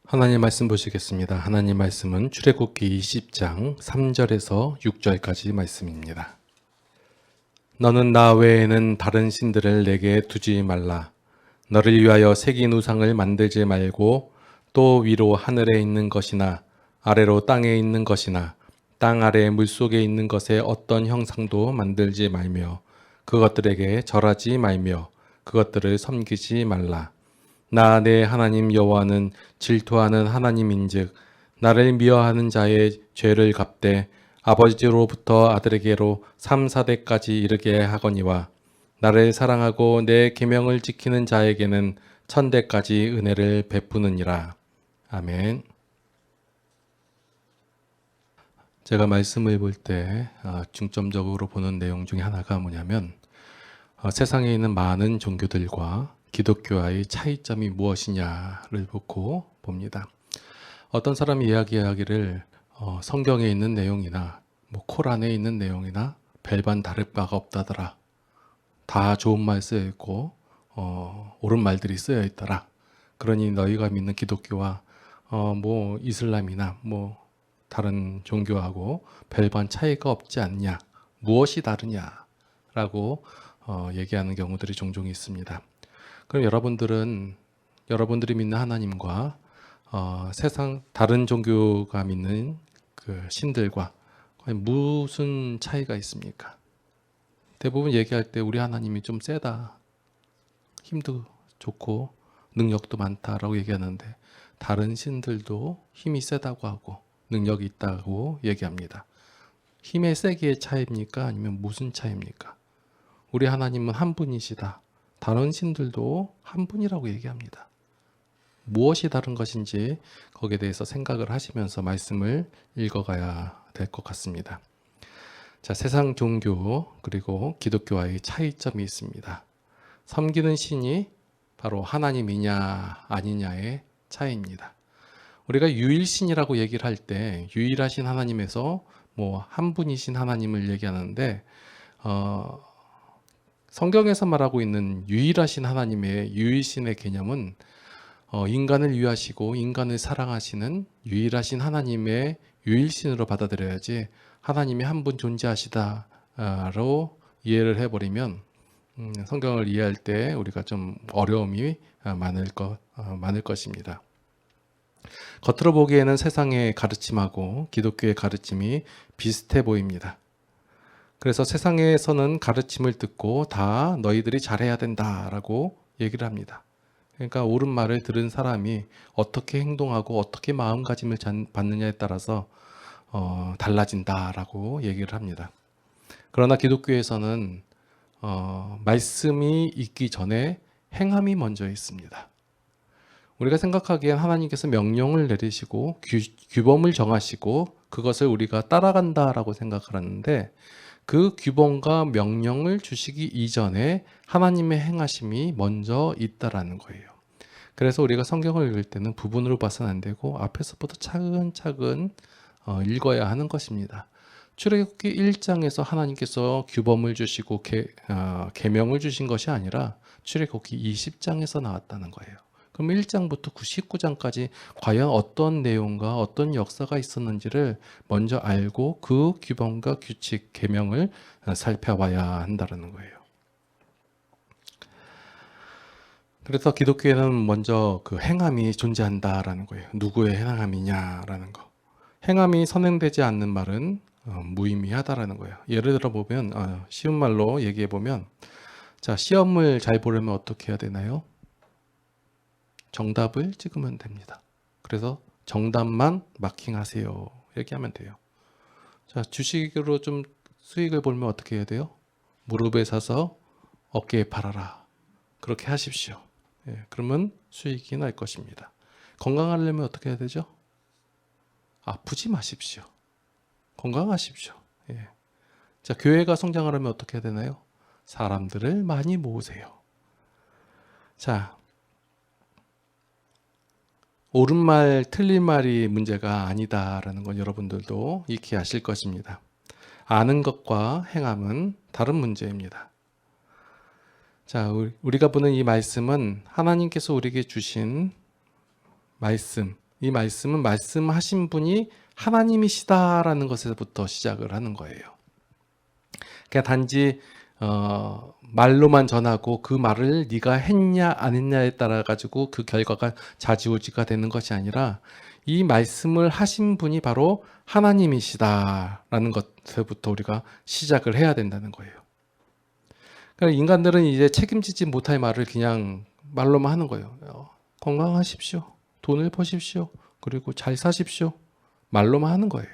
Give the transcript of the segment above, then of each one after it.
하나님 말씀 보시겠습니다. 하나님 말씀은 출애굽기 20장 3절에서 6절까지 말씀입니다. 너는 나 외에는 다른 신들을 내게 두지 말라. 너를 위하여 새긴 우상을 만들지 말고 또 위로 하늘에 있는 것이나 아래로 땅에 있는 것이나 땅 아래 물속에 있는 것에 어떤 형상도 만들지 말며 그것들에게 절하지 말며 그것들을 섬기지 말라. 나 내 하나님 여호와는 질투하는 하나님인즉 나를 미워하는 자의 죄를 갚되 아버지로부터 아들에게로 3, 4대까지 이르게 하거니와 나를 사랑하고 내 계명을 지키는 자에게는 1000대까지 은혜를 베푸느니라. 아멘. 제가 말씀을 볼 때 중점적으로 보는 내용 중에 하나가 뭐냐면 세상에 있는 많은 종교들과 기독교와의 차이점이 무엇이냐를 보고 봅니다. 어떤 사람이 이야기하기를 성경에 있는 내용이나 코란에 있는 내용이나 별반 다를 바가 없다더라. 다 좋은 말 쓰여 있고 옳은 말들이 쓰여 있더라. 그러니 너희가 믿는 기독교와 이슬람이나 다른 종교하고 별반 차이가 없지 않냐. 무엇이 다르냐라고 얘기하는 경우들이 종종 있습니다. 그럼 여러분들이 믿는 하나님과 세상 다른 종교가 믿는 그 신들과 무슨 차이가 있습니까? 대부분 얘기할 때 우리 하나님이 좀 세다, 힘도 좋고 능력도 많다라고 얘기하는데 다른 신들도 힘이 세다고 하고 능력이 있다고 얘기합니다. 힘의 세기의 차이입니까? 아니면 무슨 차이입니까? 우리 하나님은 한 분이시다. 다른 신들도 한 분이라고 얘기합니다. 무엇이 다른 것인지 거기에 대해서 생각을 하시면서 말씀을 읽어가야 될 것 같습니다. 자, 세상 종교 그리고 기독교와의 차이점이 있습니다. 섬기는 신이 바로 하나님이냐 아니냐의 차이입니다. 우리가 유일신이라고 얘기를 할 때 유일하신 하나님에서 한 분이신 하나님을 얘기하는데 성경에서 말하고 있는 유일하신 하나님의 유일신의 개념은 인간을 위하시고 인간을 사랑하시는 유일하신 하나님의 유일신으로 받아들여야지 하나님이 한 분 존재하시다로 이해를 해버리면 성경을 이해할 때 우리가 좀 어려움이 많을 것입니다. 겉으로 보기에는 세상의 가르침하고 기독교의 가르침이 비슷해 보입니다. 그래서 세상에서는 가르침을 듣고 다 너희들이 잘해야 된다라고 얘기를 합니다. 그러니까 옳은 말을 들은 사람이 어떻게 행동하고 어떻게 마음가짐을 받느냐에 따라서 달라진다라고 얘기를 합니다. 그러나 기독교에서는 말씀이 있기 전에 행함이 먼저 있습니다. 우리가 생각하기엔 하나님께서 명령을 내리시고 규범을 정하시고 그것을 우리가 따라간다라고 생각하는데 그 규범과 명령을 주시기 이전에 하나님의 행하심이 먼저 있다라는 거예요. 그래서 우리가 성경을 읽을 때는 부분으로 봐서는 안 되고 앞에서부터 차근차근 읽어야 하는 것입니다. 출애굽기 1장에서 하나님께서 규범을 주시고 계명을 주신 것이 아니라 출애굽기 20장에서 나왔다는 거예요. 그럼 1장부터 99장까지 과연 어떤 내용과 어떤 역사가 있었는지를 먼저 알고 그 규범과 규칙, 계명을 살펴봐야 한다는 거예요. 그래서 기독교에는 먼저 그 행함이 존재한다라는 거예요. 누구의 행함이냐라는 거. 행함이 선행되지 않는 말은 무의미하다라는 거예요. 예를 들어 보면 쉬운 말로 얘기해 보면 자, 시험을 잘 보려면 어떻게 해야 되나요? 정답을 찍으면 됩니다. 그래서 정답만 마킹하세요. 이렇게 하면 돼요. 자, 주식으로 좀 수익을 보려면 어떻게 해야 돼요? 무릎에 서서 어깨에 팔아라. 그렇게 하십시오. 그러면 수익이 날 것입니다. 건강하려면 어떻게 해야 되죠? 아프지 마십시오. 건강하십시오. 자, 교회가 성장하려면 어떻게 해야 되나요? 사람들을 많이 모으세요. 자, 옳은 말, 틀린 말이 문제가 아니다라는 건 여러분들도 익히 아실 것입니다. 아는 것과 행함은 다른 문제입니다. 자, 우리가 보는 이 말씀은 하나님께서 우리에게 주신 말씀, 이 말씀은 말씀하신 분이 하나님이시다라는 것에서부터 시작을 하는 거예요. 그냥 단지 말로만 전하고 그 말을 네가 했냐 안 했냐에 따라 가지고 그 결과가 좌지우지가 되는 것이 아니라 이 말씀을 하신 분이 바로 하나님이시다라는 것부터 우리가 시작을 해야 된다는 거예요. 그러니까 인간들은 이제 책임지지 못할 말을 그냥 말로만 하는 거예요. 건강하십시오. 돈을 버십시오. 그리고 잘 사십시오. 말로만 하는 거예요.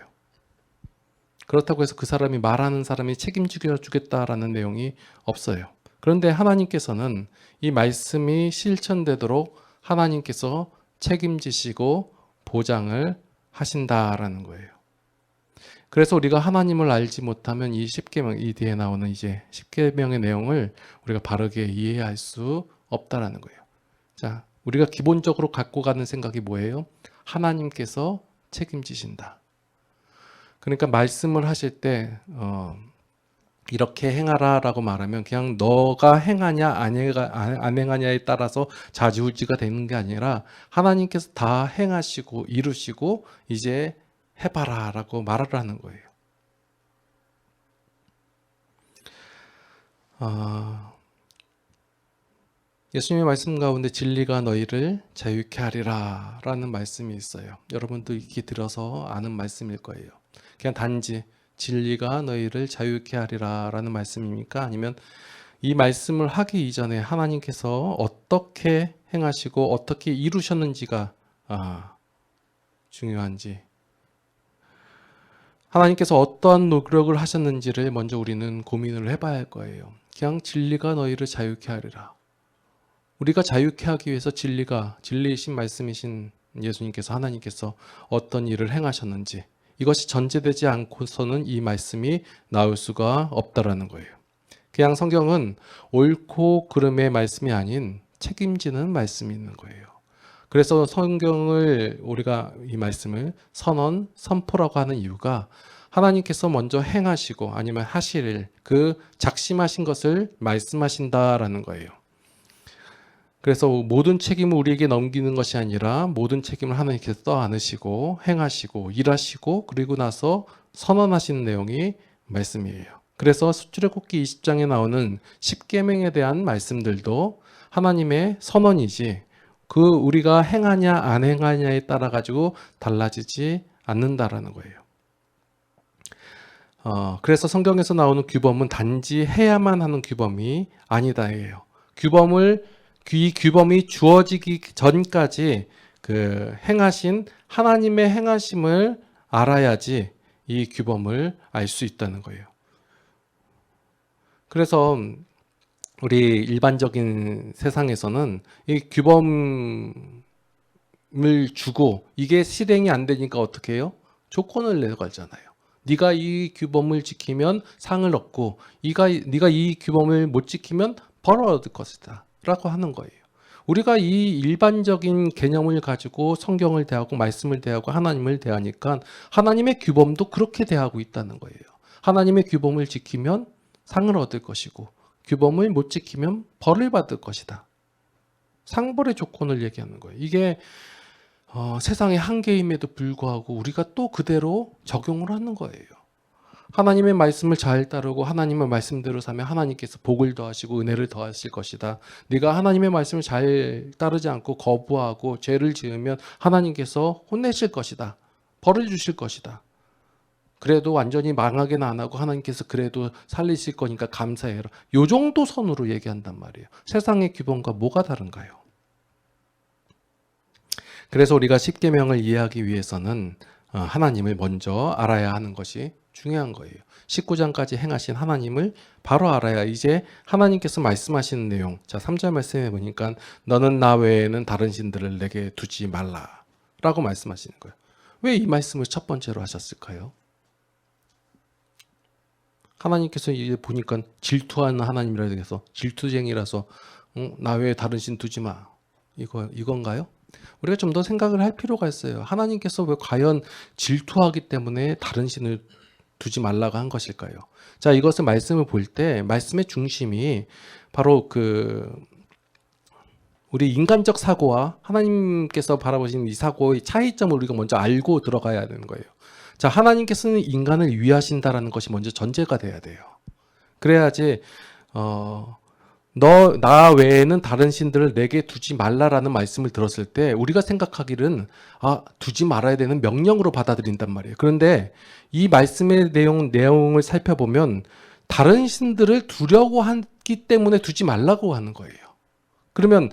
그렇다고 해서 그 사람이 말하는 사람이 책임지겨 주겠다라는 내용이 없어요. 그런데 하나님께서는 이 말씀이 실천되도록 하나님께서 책임지시고 보장을 하신다라는 거예요. 그래서 우리가 하나님을 알지 못하면 이 10계명, 이 뒤에 나오는 이제 10계명의 내용을 우리가 바르게 이해할 수 없다라는 거예요. 자, 우리가 기본적으로 갖고 가는 생각이 뭐예요? 하나님께서 책임지신다. 그러니까 말씀을 하실 때 이렇게 행하라라고 말하면 그냥 너가 행하냐 안 행하냐에 따라서 좌지우지가 되는 게 아니라 하나님께서 다 행하시고 이루시고 이제 해봐라라고 말을 하는 거예요. 예수님의 말씀 가운데 진리가 너희를 자유케 하리라 라는 말씀이 있어요. 여러분도 익히 들어서 아는 말씀일 거예요. 그냥 단지 진리가 너희를 자유케 하리라 라는 말씀입니까? 아니면 이 말씀을 하기 이전에 하나님께서 어떻게 행하시고 어떻게 이루셨는지가 중요한지, 하나님께서 어떠한 노력을 하셨는지를 먼저 우리는 고민을 해봐야 할 거예요. 그냥 진리가 너희를 자유케 하리라. 우리가 자유케 하기 위해서 진리이신 말씀이신 예수님께서, 하나님께서 어떤 일을 행하셨는지, 이것이 전제되지 않고서는 이 말씀이 나올 수가 없다라는 거예요. 그냥 성경은 옳고 그름의 말씀이 아닌 책임지는 말씀이 있는 거예요. 그래서 성경을, 우리가 이 말씀을 선포라고 하는 이유가 하나님께서 먼저 행하시고 아니면 하실 그 작심하신 것을 말씀하신다라는 거예요. 그래서 모든 책임을 우리에게 넘기는 것이 아니라 모든 책임을 하나님께서 떠안으시고 행하시고 일하시고 그리고 나서 선언하시는 내용이 말씀이에요. 그래서 출애굽기 20장에 나오는 10계명에 대한 말씀들도 하나님의 선언이지 그 우리가 행하냐 안 행하냐에 따라 가지고 달라지지 않는다라는 거예요. 그래서 성경에서 나오는 규범은 단지 해야만 하는 규범이 아니다예요. 이 규범이 주어지기 전까지 그 행하신 하나님의 행하심을 알아야지 이 규범을 알 수 있다는 거예요. 그래서 우리 일반적인 세상에서는 이 규범을 주고 이게 실행이 안 되니까 어떻게 해요? 조건을 내걸잖아요. 네가 이 규범을 지키면 상을 얻고 네가 이 규범을 못 지키면 벌을 얻을 것이다 라고 하는 거예요. 우리가 이 일반적인 개념을 가지고 성경을 대하고 말씀을 대하고 하나님을 대하니까 하나님의 규범도 그렇게 대하고 있다는 거예요. 하나님의 규범을 지키면 상을 얻을 것이고 규범을 못 지키면 벌을 받을 것이다. 상벌의 조건을 얘기하는 거예요. 이게 세상의 한계임에도 불구하고 우리가 또 그대로 적용을 하는 거예요. 하나님의 말씀을 잘 따르고 하나님의 말씀대로 사면 하나님께서 복을 더하시고 은혜를 더하실 것이다. 네가 하나님의 말씀을 잘 따르지 않고 거부하고 죄를 지으면 하나님께서 혼내실 것이다. 벌을 주실 것이다. 그래도 완전히 망하게는 안 하고 하나님께서 그래도 살리실 거니까 감사해라. 요 정도 선으로 얘기한단 말이에요. 세상의 규범과 뭐가 다른가요? 그래서 우리가 10계명을 이해하기 위해서는 하나님을 먼저 알아야 하는 것이 중요한 거예요. 19장까지 행하신 하나님을 바로 알아야 이제 하나님께서 말씀하시는 내용, 자 3절 말씀해 보니까 너는 나 외에는 다른 신들을 내게 두지 말라 라고 말씀하시는 거예요. 왜 이 말씀을 첫 번째로 하셨을까요? 하나님께서 이제 보니까 질투하는 하나님이라 해서 질투쟁이라서 나 외에 다른 신 두지 마 이건가요? 우리가 좀 더 생각을 할 필요가 있어요. 하나님께서 왜 과연 질투하기 때문에 다른 신을 두지 말라고 한 것일까요? 자, 이것을 말씀을 볼 때 말씀의 중심이 바로 우리 인간적 사고와 하나님께서 바라보시는 이 사고의 차이점을 우리가 먼저 알고 들어가야 되는 거예요. 자, 하나님께서는 인간을 위하신다라는 것이 먼저 전제가 돼야 돼요. 그래야지 나 외에는 다른 신들을 내게 두지 말라라는 말씀을 들었을 때 우리가 생각하기는 두지 말아야 되는 명령으로 받아들인단 말이에요. 그런데 이 말씀의 내용을 살펴보면 다른 신들을 두려고 하기 때문에 두지 말라고 하는 거예요. 그러면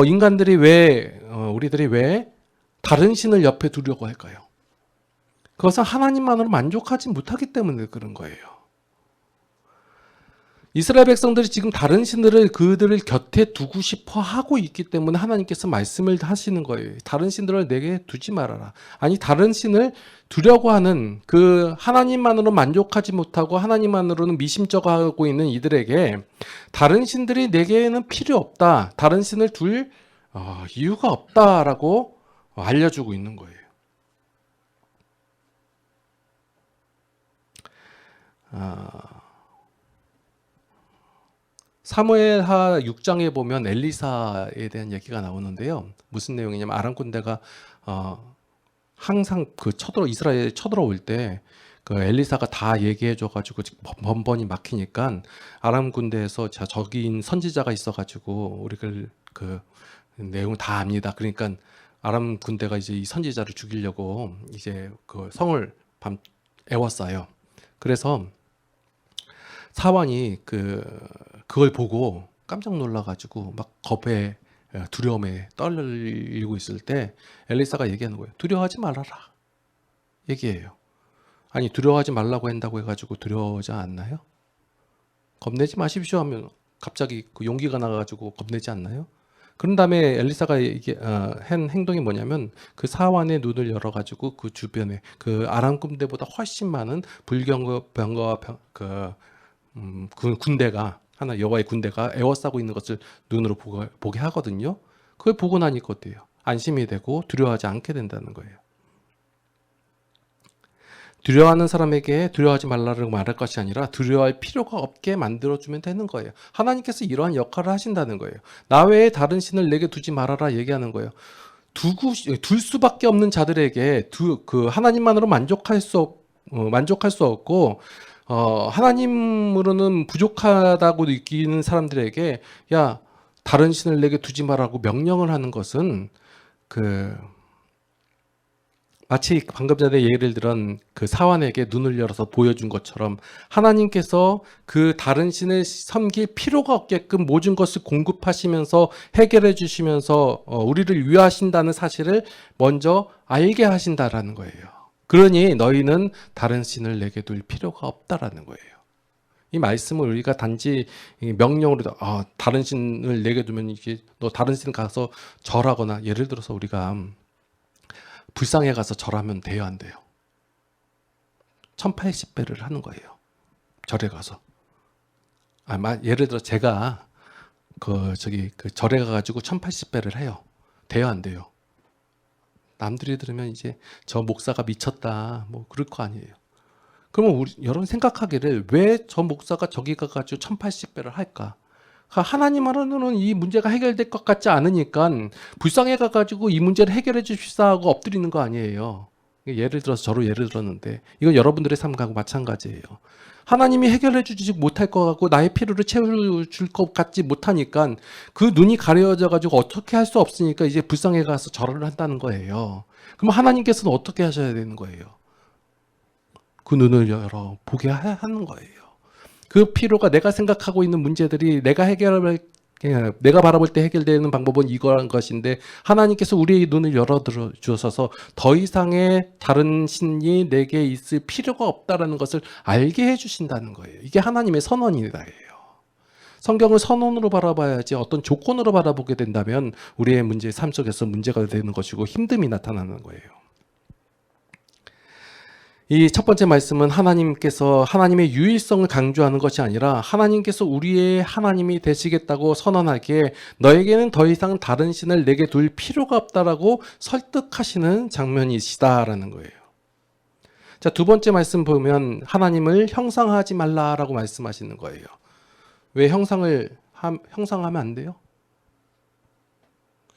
인간들이 우리들이 왜 다른 신을 옆에 두려고 할까요? 그것은 하나님만으로 만족하지 못하기 때문에 그런 거예요. 이스라엘 백성들이 지금 다른 신들을 그들을 곁에 두고 싶어 하고 있기 때문에 하나님께서 말씀을 하시는 거예요. 다른 신들을 내게 두지 말아라. 아니, 다른 신을 두려고 하는 그 하나님만으로 만족하지 못하고 하나님만으로는 미심쩍어하고 있는 이들에게 다른 신들이 내게는 필요 없다. 다른 신을 둘 이유가 없다라고 알려주고 있는 거예요. 사무엘하 6장에 보면 엘리사에 대한 얘기가 나오는데요. 무슨 내용이냐면 아람 군대가 항상 이스라엘에 쳐들어올 때 그 엘리사가 다 얘기해줘가지고 번번이 막히니까 아람 군대에서 적인 선지자가 있어가지고 우리가 그 내용 다 압니다. 그러니까 아람 군대가 이제 이 선지자를 죽이려고 이제 그 성을 에워싸요. 그래서 사환이 그걸 보고 깜짝 놀라가지고 막 겁에 두려움에 떨리고 있을 때 엘리사가 얘기하는 거예요. 두려워하지 말아라. 얘기해요. 아니, 두려워하지 말라고 한다고 해가지고 두려워하지 않나요? 겁내지 마십시오 하면 갑자기 그 용기가 나가지고 겁내지 않나요? 그런 다음에 엘리사가 한 행동이 뭐냐면 그 사환의 눈을 열어가지고 그 주변에 그 아람 군대보다 훨씬 많은 불경거병거와 그 군대가 여호와의 군대가 에워싸고 있는 것을 눈으로 보게 하거든요. 그걸 보고 나니까 어때요? 안심이 되고 두려워하지 않게 된다는 거예요. 두려워하는 사람에게 두려워하지 말라고 말할 것이 아니라 두려워할 필요가 없게 만들어주면 되는 거예요. 하나님께서 이러한 역할을 하신다는 거예요. 나 외에 다른 신을 내게 두지 말아라 얘기하는 거예요. 둘 수밖에 없는 자들에게 하나님만으로 만족할 수 없고 하나님으로는 부족하다고 느끼는 사람들에게 다른 신을 내게 두지 말라고 명령을 하는 것은 마치 방금 전에 예를 들은 그 사환에게 눈을 열어서 보여준 것처럼 하나님께서 그 다른 신을 섬길 필요가 없게끔 모든 것을 공급하시면서 해결해 주시면서 우리를 위하신다는 사실을 먼저 알게 하신다라는 거예요. 그러니 너희는 다른 신을 내게 둘 필요가 없다라는 거예요. 이 말씀을 우리가 단지 명령으로 다른 신을 내게 두면 이게 너 다른 신 가서 절하거나 예를 들어서 우리가 불상에 가서 절하면 돼요, 안 돼요? 1080배를 하는 거예요. 절에 가서. 예를 들어 제가 절에 가가지고 1080배를 해요. 돼요, 안 돼요? 남들이 들으면 이제 저 목사가 미쳤다 뭐 그럴 거 아니에요. 그러면 여러분 생각하기를 왜 저 목사가 저기 가가지고 1080배를 할까? 하나님으로는 이 문제가 해결될 것 같지 않으니까 불쌍해 가가지고 이 문제를 해결해 주십사 하고 엎드리는 거 아니에요. 예를 들어서 저로 예를 들었는데 이건 여러분들의 삶과 마찬가지예요. 하나님이 해결해 주지 못할 것 같고 나의 필요를 채워줄 것 같지 못하니까 그 눈이 가려져 가지고 어떻게 할 수 없으니까 이제 불쌍해 가서 절을 한다는 거예요. 그럼 하나님께서는 어떻게 하셔야 되는 거예요? 그 눈을 열어 보게 하는 거예요. 그 필요가 내가 생각하고 있는 문제들이 내가 바라볼 때 해결되는 방법은 이거란 것인데 하나님께서 우리의 눈을 열어 주셔서 더 이상의 다른 신이 내게 있을 필요가 없다라는 것을 알게 해주신다는 거예요. 이게 하나님의 선언이다. 성경을 선언으로 바라봐야지 어떤 조건으로 바라보게 된다면 우리의 삶 속에서 문제가 되는 것이고 힘듦이 나타나는 거예요. 이 첫 번째 말씀은 하나님께서 하나님의 유일성을 강조하는 것이 아니라 하나님께서 우리의 하나님이 되시겠다고 선언하기에 너에게는 더 이상 다른 신을 내게 둘 필요가 없다라고 설득하시는 장면이시다라는 거예요. 자, 두 번째 말씀 보면 하나님을 형상하지 말라라고 말씀하시는 거예요. 왜 형상하면 안 돼요?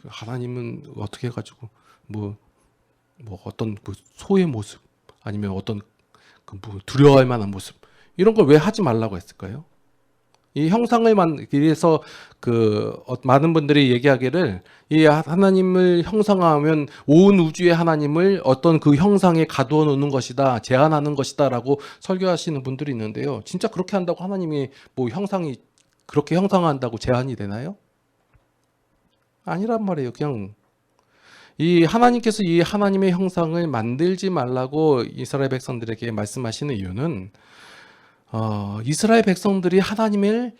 하나님은 어떻게 해가지고 뭐 어떤 그 소의 모습 아니면 어떤 뭐 두려워할 만한 모습 이런 걸 왜 하지 말라고 했을까요? 이 형상을 그래서 많은 분들이 얘기하기를 이 하나님을 형상화하면 온 우주의 하나님을 어떤 그 형상에 가두어 놓는 것이다, 제한하는 것이다라고 설교하시는 분들이 있는데요. 진짜 그렇게 한다고 하나님이 뭐 형상이 그렇게 형상화한다고 제한이 되나요? 아니란 말이에요. 그냥 이 하나님께서 이 하나님의 형상을 만들지 말라고 이스라엘 백성들에게 말씀하시는 이유는 이스라엘 백성들이 하나님의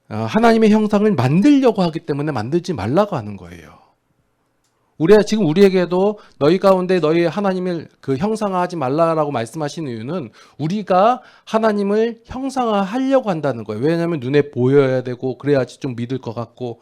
형상을 만들려고 하기 때문에 만들지 말라고 하는 거예요. 지금 우리에게도 너희 가운데 너희 하나님을 형상화하지 말라라고 말씀하시는 이유는 우리가 하나님을 형상화하려고 한다는 거예요. 왜냐하면 눈에 보여야 되고 그래야지 좀 믿을 것 같고.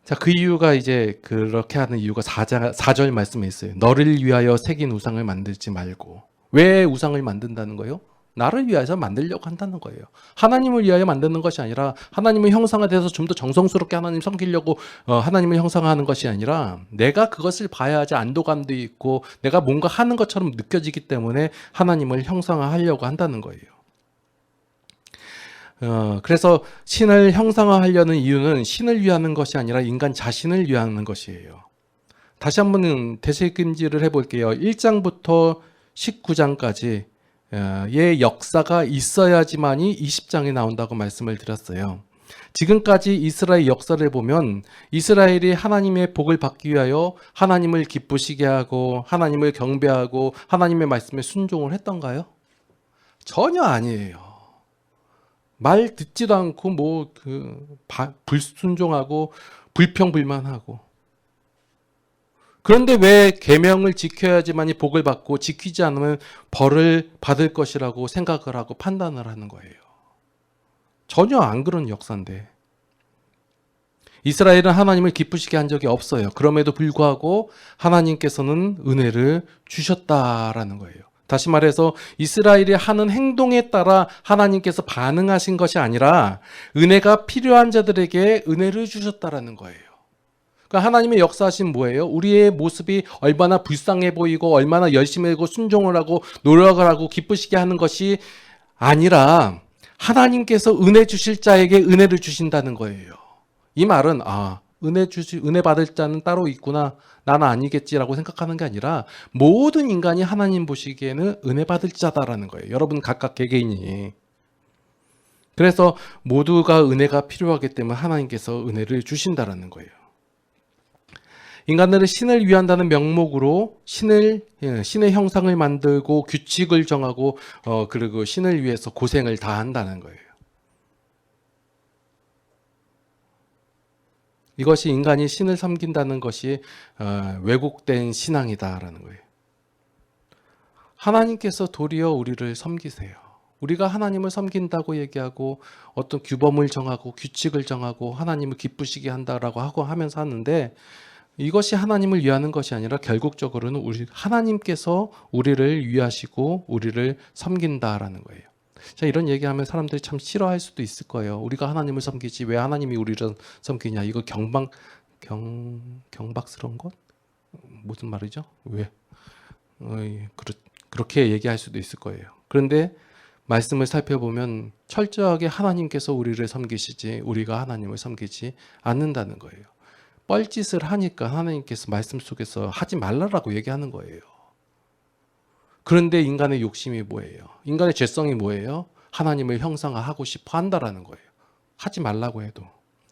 자, 그 이유가 이제 그렇게 하는 이유가 4절 말씀에 있어요. 너를 위하여 새긴 우상을 만들지 말고. 왜 우상을 만든다는 거예요? 나를 위해서 만들려고 한다는 거예요. 하나님을 위하여 만드는 것이 아니라 하나님의 형상에 대해서 좀 더 정성스럽게 하나님 섬기려고 하나님을 형상화하는 것이 아니라 내가 그것을 봐야지 안도감도 있고 내가 뭔가 하는 것처럼 느껴지기 때문에 하나님을 형상화하려고 한다는 거예요. 그래서 신을 형상화하려는 이유는 신을 위하는 것이 아니라 인간 자신을 위하는 것이에요. 다시 한번 되새김질을 해볼게요. 1장부터 19장까지 의 역사가 있어야지만이 20장이 나온다고 말씀을 드렸어요. 지금까지 이스라엘 역사를 보면 이스라엘이 하나님의 복을 받기 위하여 하나님을 기쁘시게 하고 하나님을 경배하고 하나님의 말씀에 순종을 했던가요? 전혀 아니에요. 말 듣지도 않고 불순종하고 불평불만하고. 그런데 왜 계명을 지켜야지만이 복을 받고 지키지 않으면 벌을 받을 것이라고 생각을 하고 판단을 하는 거예요. 전혀 안 그런 역사인데. 이스라엘은 하나님을 기쁘시게 한 적이 없어요. 그럼에도 불구하고 하나님께서는 은혜를 주셨다라는 거예요. 다시 말해서 이스라엘이 하는 행동에 따라 하나님께서 반응하신 것이 아니라 은혜가 필요한 자들에게 은혜를 주셨다라는 거예요. 그러니까 하나님의 역사하신 뭐예요? 우리의 모습이 얼마나 불쌍해 보이고 얼마나 열심히 하고 순종을 하고 노력을 하고 기쁘시게 하는 것이 아니라 하나님께서 은혜 주실 자에게 은혜를 주신다는 거예요. 이 말은 은혜 받을 자는 따로 있구나. 나는 아니겠지라고 생각하는 게 아니라 모든 인간이 하나님 보시기에는 은혜 받을 자다라는 거예요. 여러분 각각 개개인이. 그래서 모두가 은혜가 필요하기 때문에 하나님께서 은혜를 주신다라는 거예요. 인간들은 신을 위한다는 명목으로 신의 형상을 만들고 규칙을 정하고 그리고 신을 위해서 고생을 다 한다는 거예요. 이것이 인간이 신을 섬긴다는 것이 왜곡된 신앙이다라는 거예요. 하나님께서 도리어 우리를 섬기세요. 우리가 하나님을 섬긴다고 얘기하고 어떤 규범을 정하고 규칙을 정하고 하나님을 기쁘시게 한다라고 하면서 하는데 이것이 하나님을 위하는 것이 아니라 결국적으로는 하나님께서 우리를 위하시고 우리를 섬긴다라는 거예요. 자, 이런 얘기하면 사람들이 참 싫어할 수도 있을 거예요. 우리가 하나님을 섬기지 왜 하나님이 우리를 섬기냐. 이거 경박스러운 것? 무슨 말이죠? 왜? 그렇게 얘기할 수도 있을 거예요. 그런데 말씀을 살펴보면 철저하게 하나님께서 우리를 섬기시지 우리가 하나님을 섬기지 않는다는 거예요. 뻘짓을 하니까 하나님께서 말씀 속에서 하지 말라라고 얘기하는 거예요. 그런데 인간의 욕심이 뭐예요? 인간의 죄성이 뭐예요? 하나님을 형상화하고 싶어 한다라는 거예요. 하지 말라고 해도.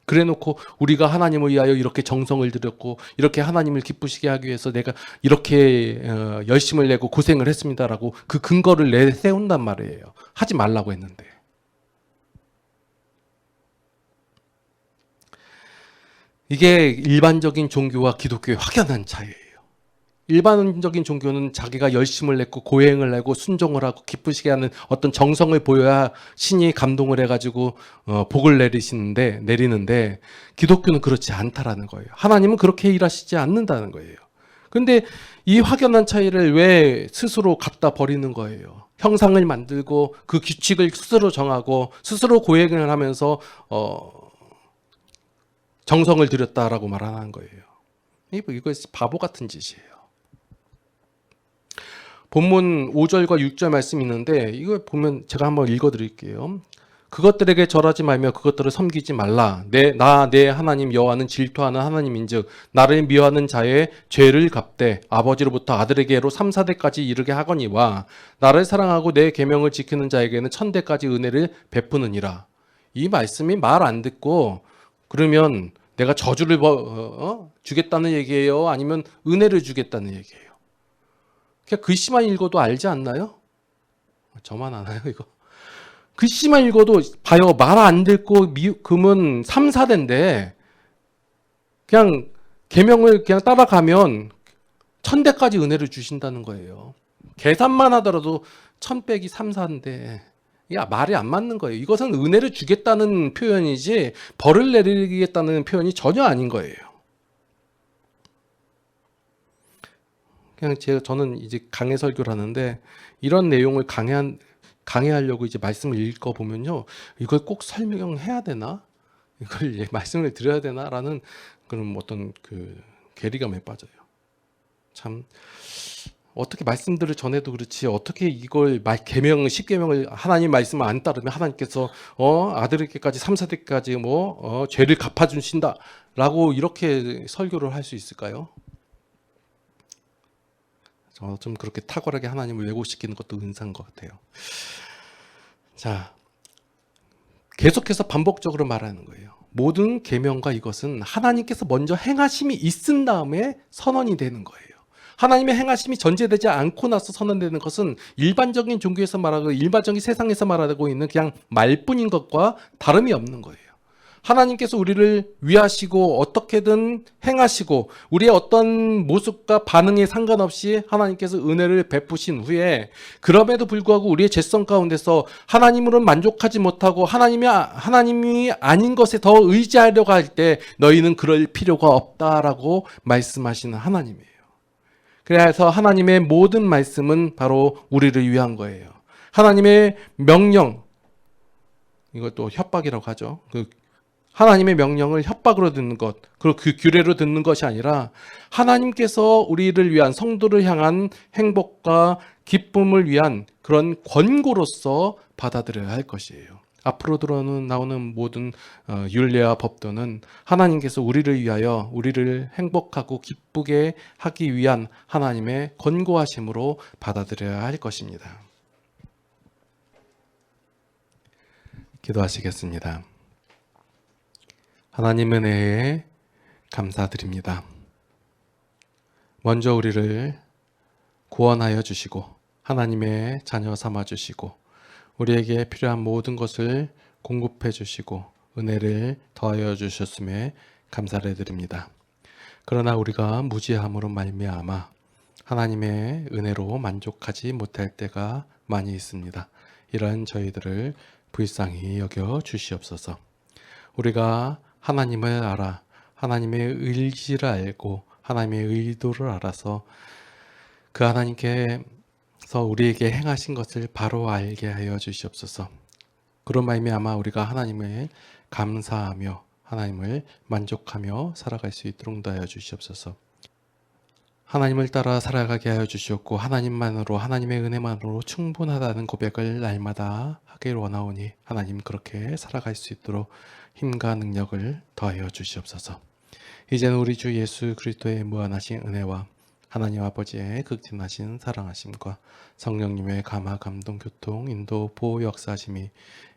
그래놓고 우리가 하나님을 위하여 이렇게 정성을 들였고 이렇게 하나님을 기쁘시게 하기 위해서 내가 이렇게 열심을 내고 고생을 했습니다라고 그 근거를 내세운단 말이에요. 하지 말라고 했는데. 이게 일반적인 종교와 기독교의 확연한 차이예요. 일반적인 종교는 자기가 열심을 냈고 고행을 내고 순종을 하고 기쁘시게 하는 어떤 정성을 보여야 신이 감동을 해가지고 복을 내리는데 기독교는 그렇지 않다라는 거예요. 하나님은 그렇게 일하시지 않는다는 거예요. 그런데 이 확연한 차이를 왜 스스로 갖다 버리는 거예요? 형상을 만들고 그 규칙을 스스로 정하고 스스로 고행을 하면서 정성을 들였다라고 말하는 거예요. 이거 바보 같은 짓이에요. 본문 5절과 6절 말씀이 있는데 이거 보면 제가 한번 읽어드릴게요. 그것들에게 절하지 말며 그것들을 섬기지 말라. 내 하나님 여호와는 질투하는 하나님인즉 나를 미워하는 자의 죄를 갚되 아버지로부터 아들에게로 3, 4대까지 이르게 하거니와 나를 사랑하고 내 계명을 지키는 자에게는 1000대까지 은혜를 베푸느니라. 이 말씀이 말 안 듣고 그러면 내가 저주를 주겠다는 얘기예요? 아니면 은혜를 주겠다는 얘기예요? 그냥 글씨만 읽어도 알지 않나요? 저만 아나요 이거? 글씨만 읽어도 봐요. 말 안 듣고 금은 3, 4대인데 그냥 계명을 그냥 따라가면 1000대까지 은혜를 주신다는 거예요. 계산만 하더라도 1000 빼기 3, 4인데 말이 안 맞는 거예요. 이것은 은혜를 주겠다는 표현이지 벌을 내리겠다는 표현이 전혀 아닌 거예요. 그냥 저는 이제 강해 설교를 하는데 이런 내용을 강해하려고 이제 말씀을 읽어보면요. 이걸 꼭 설명해야 되나? 이걸 이제 말씀을 드려야 되나라는 그런 어떤 괴리감에 빠져요. 참 어떻게 말씀들을 전해도 그렇지 어떻게 이걸 계명 10계명을 하나님 말씀을 안 따르면 하나님께서 아들에게까지 3, 4대까지 죄를 갚아 주신다라고 이렇게 설교를 할 수 있을까요? 좀 그렇게 탁월하게 하나님을 왜곡시키는 것도 은사인 것 같아요. 자, 계속해서 반복적으로 말하는 거예요. 모든 계명과 이것은 하나님께서 먼저 행하심이 있은 다음에 선언이 되는 거예요. 하나님의 행하심이 전제되지 않고 나서 선언되는 것은 일반적인 종교에서 말하고 일반적인 세상에서 말하고 있는 그냥 말뿐인 것과 다름이 없는 거예요. 하나님께서 우리를 위하시고 어떻게든 행하시고 우리의 어떤 모습과 반응에 상관없이 하나님께서 은혜를 베푸신 후에 그럼에도 불구하고 우리의 죄성 가운데서 하나님으로는 만족하지 못하고 하나님이 아닌 것에 더 의지하려고 할 때 너희는 그럴 필요가 없다라고 말씀하시는 하나님이에요. 그래서 하나님의 모든 말씀은 바로 우리를 위한 거예요. 하나님의 명령, 이것도 협박이라고 하죠. 하나님의 명령을 협박으로 듣는 것, 그리고 그 규례로 듣는 것이 아니라 하나님께서 우리를 위한 성도를 향한 행복과 기쁨을 위한 그런 권고로서 받아들여야 할 것이에요. 앞으로 나오는 모든 율례와 법도는 하나님께서 우리를 위하여 우리를 행복하고 기쁘게 하기 위한 하나님의 권고하심으로 받아들여야 할 것입니다. 기도하시겠습니다. 하나님 은혜에 감사드립니다. 먼저 우리를 구원하여 주시고 하나님의 자녀 삼아 주시고 우리에게 필요한 모든 것을 공급해 주시고 은혜를 더하여 주셨음에 감사를 드립니다. 그러나 우리가 무지함으로 말미암아 하나님의 은혜로 만족하지 못할 때가 많이 있습니다. 이러한 저희들을 불쌍히 여겨 주시옵소서. 우리가 하나님을 알아 하나님의 의지를 알고 하나님의 의도를 알아서 그 하나님께서 우리에게 행하신 것을 바로 알게 하여 주시옵소서. 그런 말미암아 우리가 하나님을 감사하며 하나님을 만족하며 살아갈 수 있도록 하여 주시옵소서. 하나님을 따라 살아가게 하여 주시옵고 하나님만으로 하나님의 은혜만으로 충분하다는 고백을 날마다 하길 원하오니 하나님 그렇게 살아갈 수 있도록 힘과 능력을 더하여 주시옵소서. 이제는 우리 주 예수 그리스도의 무한하신 은혜와 하나님 아버지의 극진하신 사랑하심과 성령님의 감화 감동 교통 인도 보호 역사하심이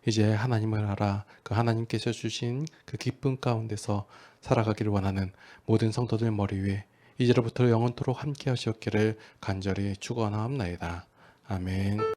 이제 하나님을 알아 그 하나님께서 주신 그 기쁨 가운데서 살아가기를 원하는 모든 성도들 머리 위에 이제로부터 영원토록 함께 하시옵기를 간절히 축원하옵나이다. 아멘.